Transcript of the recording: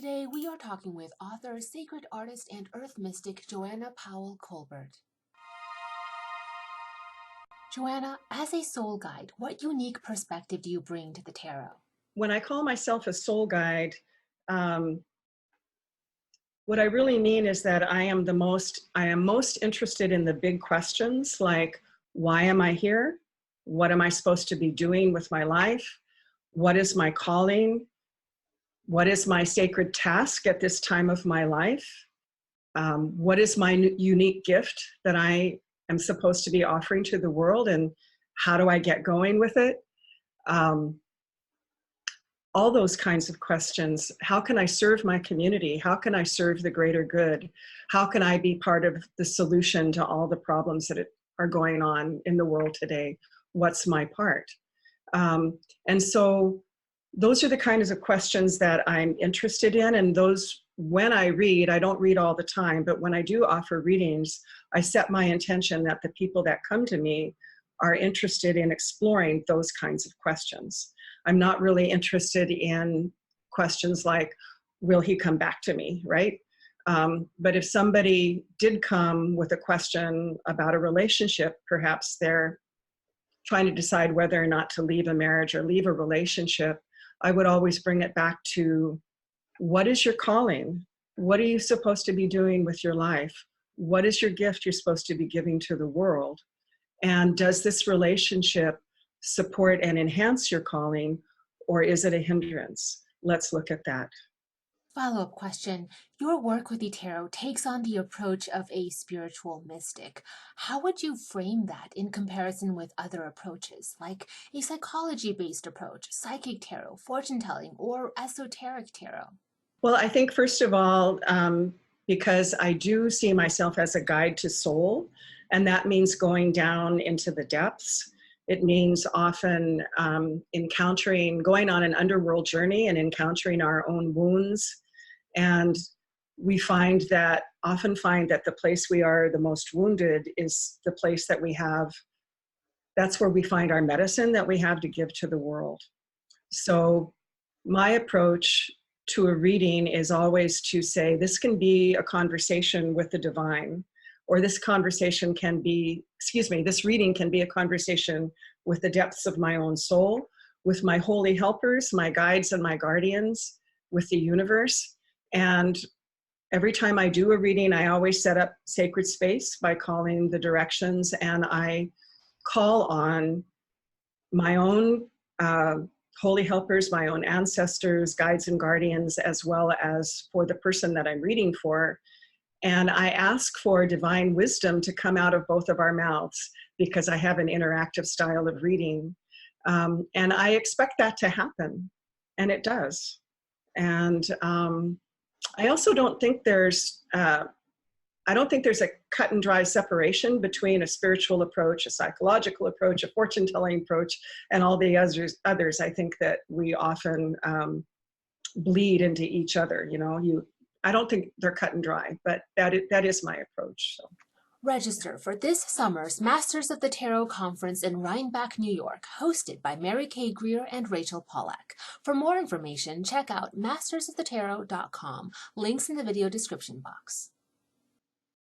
Today we are talking with author, sacred artist, and earth mystic Joanna Powell Colbert. Joanna, as a soul guide, what unique perspective do you bring to the tarot? When I call myself a soul guide, what I really mean is that I am most interested in the big questions like, why am I here? What am I supposed to be doing with my life? What is my calling? What is my sacred task at this time of my life? What is my unique gift that I am supposed to be offering to the world, and how do I get going with it? All those kinds of questions. How can I serve my community? How can I serve the greater good? How can I be part of the solution to all the problems that are going on in the world today? What's my part? And so those are the kinds of questions that I'm interested in. And those, when I read, I don't read all the time, but when I do offer readings, I set my intention that the people that come to me are interested in exploring those kinds of questions. I'm not really interested in questions like, will he come back to me, right? But if somebody did come with a question about a relationship, perhaps they're trying to decide whether or not to leave a marriage or leave a relationship, I would always bring it back to, what is your calling? What are you supposed to be doing with your life? What is your gift you're supposed to be giving to the world? And does this relationship support and enhance your calling, or is it a hindrance? Let's look at that. Follow-up question. Your work with the tarot takes on the approach of a spiritual mystic. How would you frame that in comparison with other approaches, like a psychology-based approach, psychic tarot, fortune-telling, or esoteric tarot? Well, I think first of all, because I do see myself as a guide to soul, and that means going down into the depths. It means often going on an underworld journey and encountering our own wounds. And we often find that the place we are the most wounded is the place that that's where we find our medicine that we have to give to the world. So my approach to a reading is always to say, this can be a conversation with the divine, or this reading can be a conversation with the depths of my own soul, with my holy helpers, my guides and my guardians, with the universe. And every time I do a reading, I always set up sacred space by calling the directions, and I call on my own holy helpers, my own ancestors, guides and guardians, as well as for the person that I'm reading for. And I ask for divine wisdom to come out of both of our mouths, because I have an interactive style of reading. And I expect that to happen, and it does. And I also don't think there's a cut and dry separation between a spiritual approach, a psychological approach, a fortune-telling approach, and all the others. I think that we often bleed into each other. I don't think they're cut and dry, but that is my approach. So. Register for this summer's Masters of the Tarot Conference in Rhineback, New York, hosted by Mary Kay Greer and Rachel Pollack. For more information, check out mastersofthetarot.com. Links in the video description box.